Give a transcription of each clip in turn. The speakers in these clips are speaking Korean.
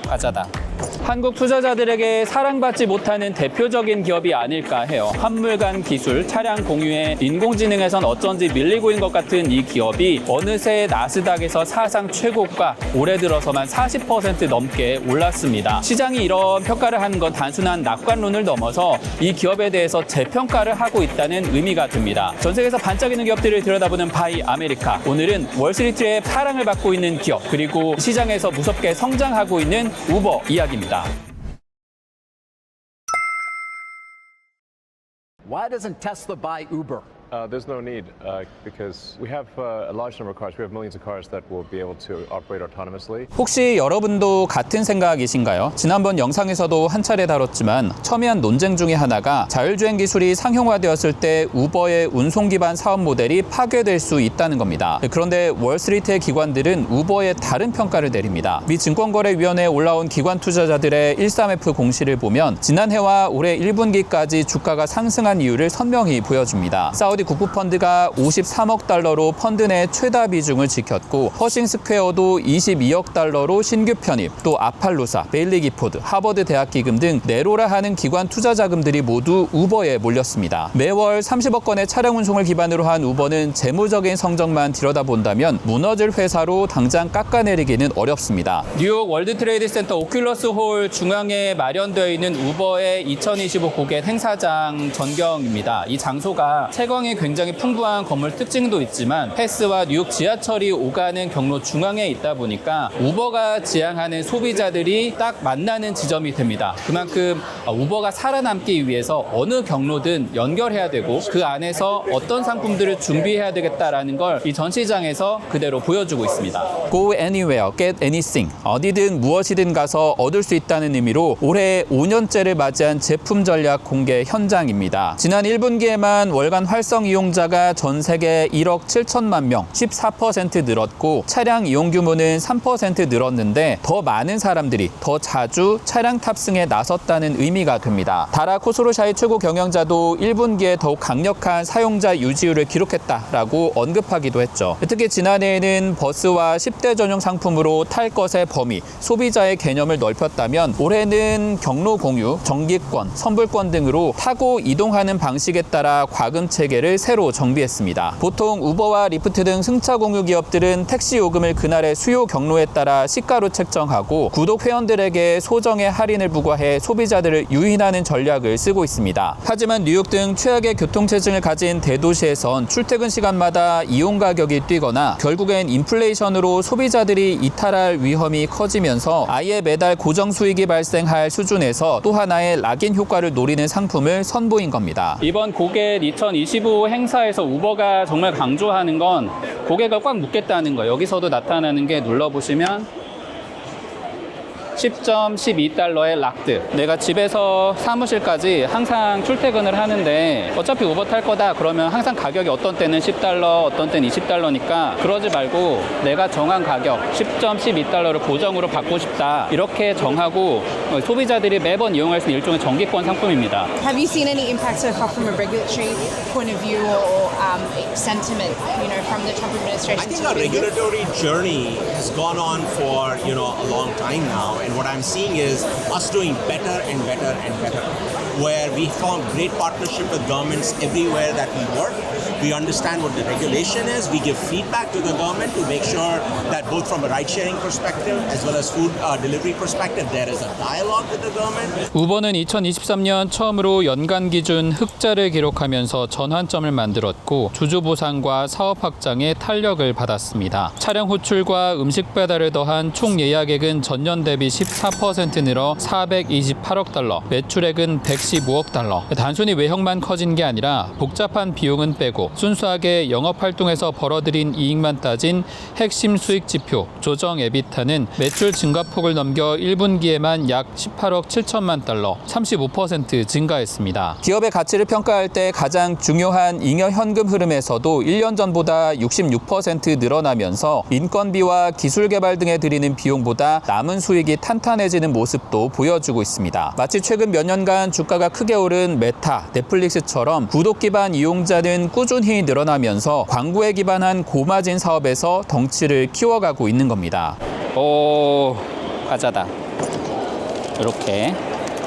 가짜다. 한국 투자자들에게 사랑받지 못하는 대표적인 기업이 아닐까 해요. 한물간 기술, 차량 공유에 인공지능에선 어쩐지 밀리고 있는 것 같은 이 기업이 어느새 나스닥에서 사상 최고가 올해 들어서만 40% 넘게 올랐습니다. 시장이 이런 평가를 하는 건 단순한 낙관론을 넘어서 이 기업에 대해서 재평가를 하고 있다는 의미가 듭니다. 전 세계에서 반짝이는 기업들을 들여다보는 바이 아메리카. 오늘은 월스트리트의 사랑을 받고 있는 기업, 그리고 시장에서 무섭게 성장하고 있는 우버 이야기입니다. Why doesn't Tesla buy Uber? There's no need because we have a large number of cars. We have millions of cars that will be able to operate autonomously. 혹시 여러분도 같은 생각이신가요? 지난번 영상에서도 한 차례 다뤘지만 첨예한 논쟁 중에 하나가 자율주행 기술이 상용화되었을 때 우버의 운송 기반 사업 모델이 파괴될 수 있다는 겁니다. 그런데 월스트리트의 기관들은 우버에 다른 평가를 내립니다. 미 증권거래위원회에 올라온 기관 투자자들의 13F 공시를 보면 지난해와 올해 1분기까지 주가가 상승한 이유를 선명히 보여줍니다. 사우디 국부펀드가 53억 달러로 펀드 내 최다 비중을 지켰고, 허싱 스퀘어도 22억 달러로 신규 편입, 또 아팔루사, 베일리 기포드, 하버드 대학 기금 등 네로라 하는 기관 투자 자금들이 모두 우버에 몰렸습니다. 매월 30억 건의 차량 운송을 기반으로 한 우버는 재무적인 성적만 들여다본다면 무너질 회사로 당장 깎아내리기는 어렵습니다. 뉴욕 월드 트레이드 센터 오큘러스 홀 중앙에 마련되어 있는 우버의 2025 고객 행사장 전경입니다. 이 장소가 채광이 굉장히 풍부한 건물 특징도 있지만 패스와 뉴욕 지하철이 오가는 경로 중앙에 있다 보니까 우버가 지향하는 소비자들이 딱 만나는 지점이 됩니다. 그만큼 우버가 살아남기 위해서 어느 경로든 연결해야 되고 그 안에서 어떤 상품들을 준비해야 되겠다라는 걸 이 전시장에서 그대로 보여주고 있습니다. Go anywhere, get anything. 어디든 무엇이든 가서 얻을 수 있다는 의미로 올해 5년째를 맞이한 제품 전략 공개 현장입니다. 지난 1분기에만 월간 활성 이용자가 전 세계 1억 7천만 명, 14% 늘었고 차량 이용 규모는 3% 늘었는데 더 많은 사람들이 더 자주 차량 탑승에 나섰다는 의미가 됩니다. 다라 코스로샤이 최고 경영자도 1분기에 더욱 강력한 사용자 유지율을 기록했다라고 언급하기도 했죠. 특히 지난해에는 버스와 10대 전용 상품으로 탈 것의 범위, 소비자의 개념을 넓혔다면 올해는 경로 공유, 정기권, 선불권 등으로 타고 이동하는 방식에 따라 과금 체계를 새로 정비했습니다. 보통 우버와 리프트 등 승차 공유 기업들은 택시 요금을 그날의 수요 경로에 따라 시가로 책정하고 구독 회원들에게 소정의 할인을 부과해 소비자들을 유인하는 전략을 쓰고 있습니다. 하지만 뉴욕 등 최악의 교통체증을 가진 대도시에선 출퇴근 시간마다 이용 가격이 뛰거나 결국엔 인플레이션으로 소비자들이 이탈할 위험이 커지면서 아예 매달 고정 수익이 발생할 수준에서 또 하나의 락인 효과를 노리는 상품을 선보인 겁니다. 이번 고객 2025 행사에서 우버가 정말 강조하는 건 고객을 꽉 묶겠다는 거예요. 여기서도 나타나는 게 눌러보시면 10.12달러의 락드. 내가 집에서 사무실까지 항상 출퇴근을 하는데 어차피 우버 탈 거다 그러면 항상 가격이 어떤 때는 10달러, 어떤 때는 20달러니까 그러지 말고 내가 정한 가격 10.12달러를 고정으로 받고 싶다. 이렇게 정하고 소비자들이 매번 이용할 수 있는 일종의 정기권 상품입니다. Have you seen any impact so far from a regulatory point of view or sentiment, from the Trump administration? I think our regulatory journey has gone on for, a long time now. And what I'm seeing is us doing better and better and better, where we found great partnership with governments everywhere that we work. We understand what the regulation is. We give feedback to the government to make sure that both from a ride-sharing perspective as well as food delivery perspective, there is a dialogue with the government. 우버는 2023년 처음으로 연간 기준 흑자를 기록하면서 전환점을 만들었고 주주 보상과 사업 확장에 탄력을 받았습니다. 차량 호출과 음식 배달을 더한 총 예약액은 전년 대비 14% 늘어 428억 달러, 매출액은 115억 달러. 단순히 외형만 커진 게 아니라 복잡한 비용은 빼고 순수하게 영업활동에서 벌어들인 이익만 따진 핵심 수익 지표, 조정 에비타는 매출 증가폭을 넘겨 1분기에만 약 18억 7천만 달러, 35% 증가했습니다. 기업의 가치를 평가할 때 가장 중요한 잉여 현금 흐름에서도 1년 전보다 66% 늘어나면서 인건비와 기술 개발 등에 들이는 비용보다 남은 수익이 탄탄해지는 모습도 보여주고 있습니다. 마치 최근 몇 년간 주가가 크게 오른 메타, 넷플릭스처럼 구독 기반 이용자는 꾸준히 늘어나면서 광고에 기반한 고마진 사업에서 덩치를 키워가고 있는 겁니다. 과자다. 이렇게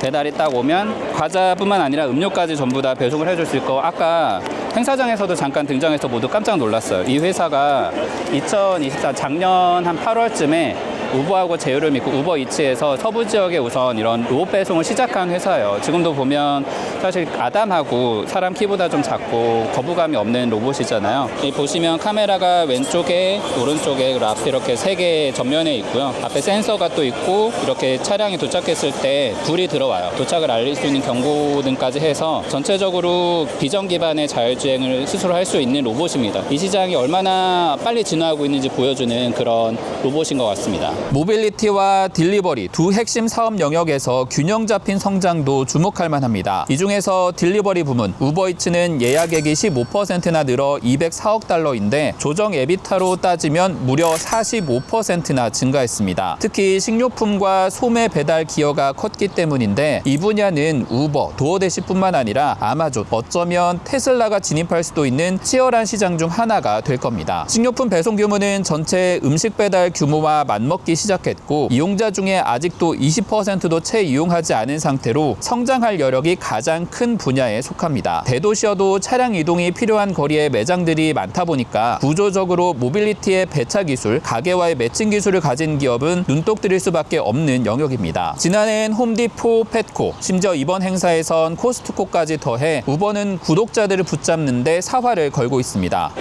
배달이 딱 오면 과자뿐만 아니라 음료까지 전부 다 배송을 해줄 수 있고, 아까 행사장에서도 잠깐 등장해서 모두 깜짝 놀랐어요. 이 회사가 2024 작년 한 8월쯤에 우버하고 제휴를 맺고 우버이츠에서 서부 지역에 우선 이런 로봇 배송을 시작한 회사예요. 지금도 보면 사실 아담하고 사람 키보다 좀 작고 거부감이 없는 로봇이잖아요. 이 보시면 카메라가 왼쪽에 오른쪽에 그리고 앞에 이렇게 3개 전면에 있고요. 앞에 센서가 또 있고, 이렇게 차량이 도착했을 때 불이 들어와요. 도착을 알릴 수 있는 경고등까지 해서 전체적으로 비전 기반의 자율주행을 스스로 할 수 있는 로봇입니다. 이 시장이 얼마나 빨리 진화하고 있는지 보여주는 그런 로봇인 것 같습니다. 모빌리티와 딜리버리 두 핵심 사업 영역에서 균형 잡힌 성장도 주목할 만합니다. 이 중에서 딜리버리 부문, 우버이츠는 예약액이 15%나 늘어 204억 달러인데 조정 에비타로 따지면 무려 45%나 증가했습니다. 특히 식료품과 소매 배달 기여가 컸기 때문인데, 이 분야는 우버, 도어대시뿐만 아니라 아마존, 어쩌면 테슬라가 진입할 수도 있는 치열한 시장 중 하나가 될 겁니다. 식료품 배송 규모는 전체 음식 배달 규모와 맞먹기 시작했고, 이용자 중에 아직도 20%도 채 이용하지 않은 상태로 성장할 여력이 가장 큰 분야에 속합니다. 대도시여도 차량 이동이 필요한 거리에 매장들이 많다 보니까 구조적으로 모빌리티의 배차 기술, 가게와의 매칭 기술을 가진 기업은 눈독 들일 수밖에 없는 영역입니다. 지난해엔 홈디포, 펫코, 심지어 이번 행사에선 코스트코까지 더해 우버는 구독자들을 붙잡는데 사활을 걸고 있습니다.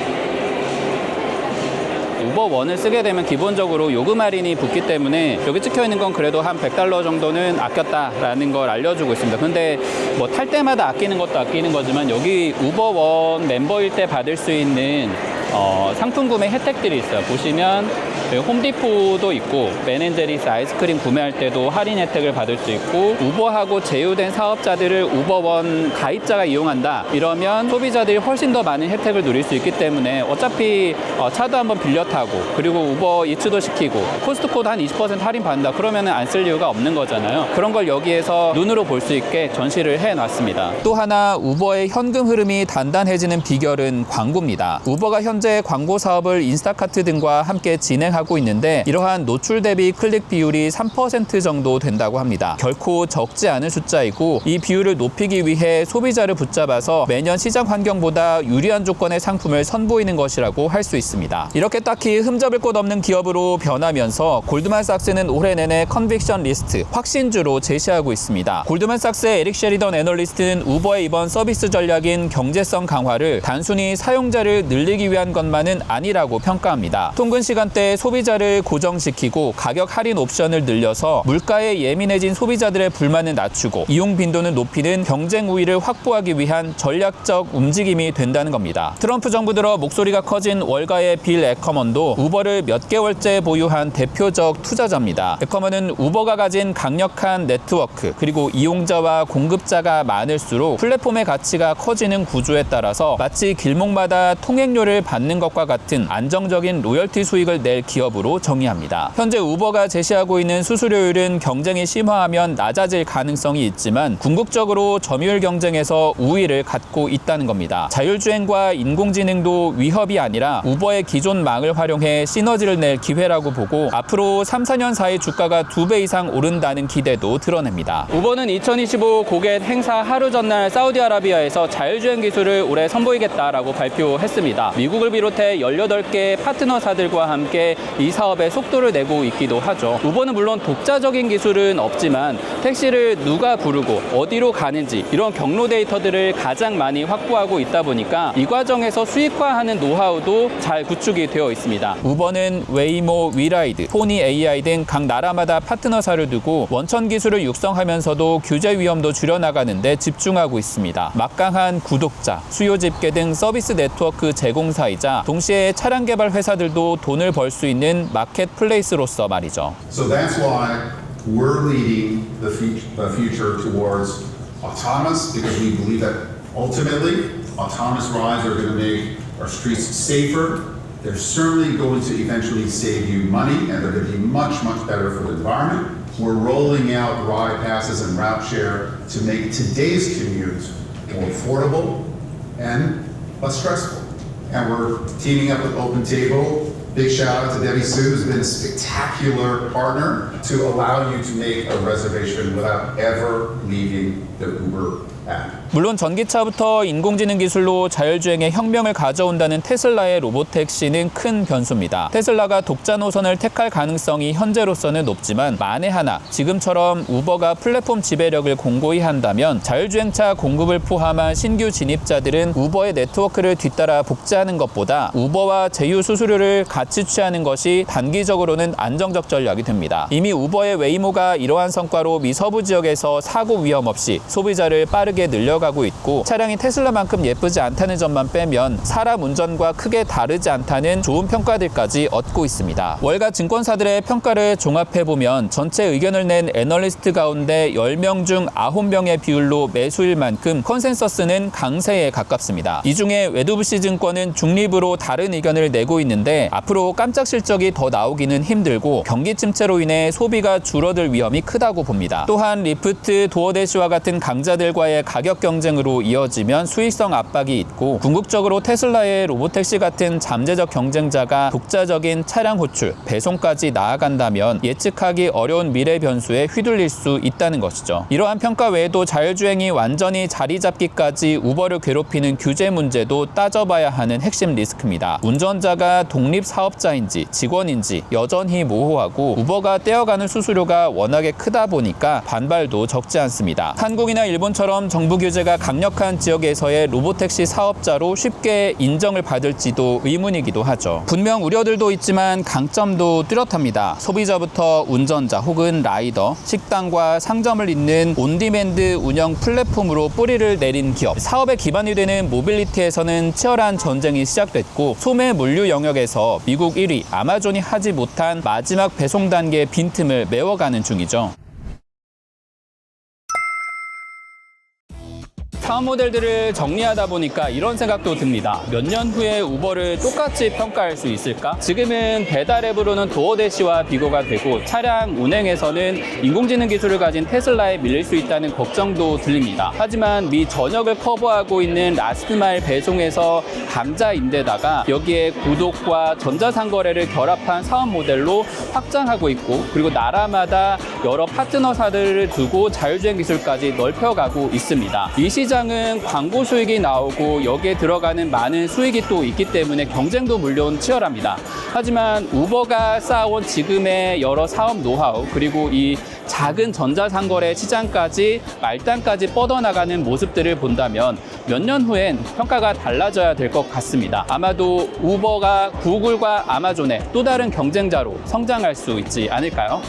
우버원을 쓰게 되면 기본적으로 요금 할인이 붙기 때문에 여기 찍혀 있는 건 그래도 한 $100 정도는 아꼈다라는 걸 알려주고 있습니다. 근데 뭐 탈 때마다 아끼는 것도 아끼는 거지만, 여기 우버원 멤버일 때 받을 수 있는 상품 구매 혜택들이 있어요. 보시면 홈디포도 있고, 맨앤제리스 아이스크림 구매할 때도 할인 혜택을 받을 수 있고, 우버하고 제휴된 사업자들을 우버원 가입자가 이용한다 이러면 소비자들이 훨씬 더 많은 혜택을 누릴 수 있기 때문에, 어차피 차도 한번 빌려 타고, 그리고 우버 이츠도 시키고, 코스트코도 한 20% 할인 받는다 그러면 안 쓸 이유가 없는 거잖아요. 그런 걸 여기에서 눈으로 볼 수 있게 전시를 해놨습니다. 또 하나 우버의 현금 흐름이 단단해지는 비결은 광고입니다. 우버가 현재 광고 사업을 인스타카트 등과 함께 진행하고 있는데, 이러한 노출 대비 클릭 비율이 3% 정도 된다고 합니다. 결코 적지 않은 숫자이고, 이 비율을 높이기 위해 소비자를 붙잡아서 매년 시장 환경보다 유리한 조건의 상품을 선보이는 것이라고 할 수 있습니다. 이렇게 딱히 흠잡을 곳 없는 기업으로 변하면서 골드만삭스는 올해 내내 컨빅션 리스트, 확신주로 제시하고 있습니다. 골드만삭스의 에릭 셰리던 애널리스트는 우버의 이번 서비스 전략인 경제성 강화를 단순히 사용자를 늘리기 위한 것만은 아니라고 평가합니다. 통근 시간대에 소비자를 고정시키고 가격 할인 옵션을 늘려서 물가에 예민해진 소비자들의 불만을 낮추고 이용 빈도는 높이는 경쟁 우위를 확보하기 위한 전략적 움직임이 된다는 겁니다. 트럼프 정부 들어 목소리가 커진 월가의 빌 에커먼도 우버를 몇 개월째 보유한 대표적 투자자입니다. 에커먼은 우버가 가진 강력한 네트워크, 그리고 이용자와 공급자가 많을수록 플랫폼의 가치가 커지는 구조에 따라서 마치 길목마다 통행료를 받는 것과 같은 안정적인 로열티 수익을 낼 기업으로 정의합니다. 현재 우버가 제시하고 있는 수수료율은 경쟁이 심화하면 낮아질 가능성이 있지만, 궁극적으로 점유율 경쟁에서 우위를 갖고 있다는 겁니다. 자율주행과 인공지능도 위협이 아니라 우버의 기존 망을 활용해 시너지를 낼 기회라고 보고, 앞으로 3, 4년 사이 주가가 2배 이상 오른다는 기대도 드러냅니다. 우버는 2025 고겟 행사 하루 전날 사우디아라비아에서 자율주행 기술을 올해 선보이겠다라고 발표했습니다. 미국을 비롯해 18개 파트너사들과 함께 이 사업에 속도를 내고 있기도 하죠. 우버는 물론 독자적인 기술은 없지만 택시를 누가 부르고 어디로 가는지 이런 경로 데이터들을 가장 많이 확보하고 있다 보니까 이 과정에서 수익화하는 노하우도 잘 구축이 되어 있습니다. 우버는 웨이모, 위라이드, 포니 AI 등 각 나라마다 파트너사를 두고 원천 기술을 육성하면서도 규제 위험도 줄여나가는 데 집중하고 있습니다. 막강한 구독자, 수요 집계 등 서비스 네트워크 제공사이자 동시에 차량 개발 회사들도 돈을 벌 수 있는 마켓플레이스로서 말이죠. So that's why we're leading the future towards autonomous, because we believe that ultimately autonomous rides are going to make our streets safer. They're certainly going to eventually save you money, and they're going to be much, much better for the environment. We're rolling out ride passes and route share to make today's commute more affordable and less stressful. And we're teaming up with OpenTable Big shout out to Debbie Sue, who's been a spectacular partner to allow you to make a reservation without ever leaving the Uber app. 물론 전기차부터 인공지능 기술로 자율주행의 혁명을 가져온다는 테슬라의 로보택시는 큰 변수입니다. 테슬라가 독자 노선을 택할 가능성이 현재로서는 높지만 만에 하나 지금처럼 우버가 플랫폼 지배력을 공고히 한다면 자율주행차 공급을 포함한 신규 진입자들은 우버의 네트워크를 뒤따라 복제하는 것보다 우버와 제휴 수수료를 같이 취하는 것이 단기적으로는 안정적 전략이 됩니다. 이미 우버의 웨이모가 이러한 성과로 미 서부 지역에서 사고 위험 없이 소비자를 빠르게 늘려가고 있고 차량이 테슬라만큼 예쁘지 않다는 점만 빼면 사람 운전과 크게 다르지 않다는 좋은 평가들까지 얻고 있습니다. 월가 증권사들의 평가를 종합해보면 전체 의견을 낸 애널리스트 가운데 10명 중 9명의 비율로 매수일 만큼 컨센서스는 강세에 가깝습니다. 이 중에 웨드부시 증권은 중립으로 다른 의견을 내고 있는데 앞으로 깜짝 실적이 더 나오기는 힘들고 경기 침체로 인해 소비가 줄어들 위험이 크다고 봅니다. 또한 리프트, 도어대시와 같은 강자들과의 가격 경쟁으로 이어지면 수익성 압박이 있고 궁극적으로 테슬라의 로보택시 같은 잠재적 경쟁자가 독자적인 차량 호출, 배송까지 나아간다면 예측하기 어려운 미래 변수에 휘둘릴 수 있다는 것이죠. 이러한 평가 외에도 자율주행이 완전히 자리 잡기까지 우버를 괴롭히는 규제 문제도 따져봐야 하는 핵심 리스크입니다. 운전자가 독립 사업자인지 직원인지 여전히 모호하고 우버가 떼어가는 수수료가 워낙에 크다 보니까 반발도 적지 않습니다. 한국이나 일본처럼 정부 규제가 강력한 지역에서의 로보택시 사업자로 쉽게 인정을 받을지도 의문이기도 하죠. 분명 우려들도 있지만 강점도 뚜렷합니다. 소비자부터 운전자 혹은 라이더, 식당과 상점을 잇는 온디맨드 운영 플랫폼으로 뿌리를 내린 기업, 사업의 기반이 되는 모빌리티에서는 치열한 전쟁이 시작됐고 소매 물류 영역에서 미국 1위 아마존이 하지 못한 마지막 배송 단계의 빈틈을 메워가는 중이죠. 사업 모델들을 정리하다 보니까 이런 생각도 듭니다. 몇 년 후에 우버를 똑같이 평가할 수 있을까? 지금은 배달 앱으로는 도어대시와 비교가 되고 차량 운행에서는 인공지능 기술을 가진 테슬라에 밀릴 수 있다는 걱정도 들립니다. 하지만 미 전역을 커버하고 있는 라스트마일 배송에서 강자인데다가 여기에 구독과 전자상거래를 결합한 사업 모델로 확장하고 있고 그리고 나라마다 여러 파트너사들을 두고 자율주행 기술까지 넓혀가고 있습니다. 이 시장은 광고 수익이 나오고 여기에 들어가는 많은 수익이 또 있기 때문에 경쟁도 물론 치열합니다. 하지만 우버가 쌓아온 지금의 여러 사업 노하우 그리고 이 작은 전자상거래 시장까지 말단까지 뻗어나가는 모습들을 본다면 몇 년 후엔 평가가 달라져야 될 것 같습니다. 아마도 우버가 구글과 아마존의 또 다른 경쟁자로 성장할 수 있지 않을까요?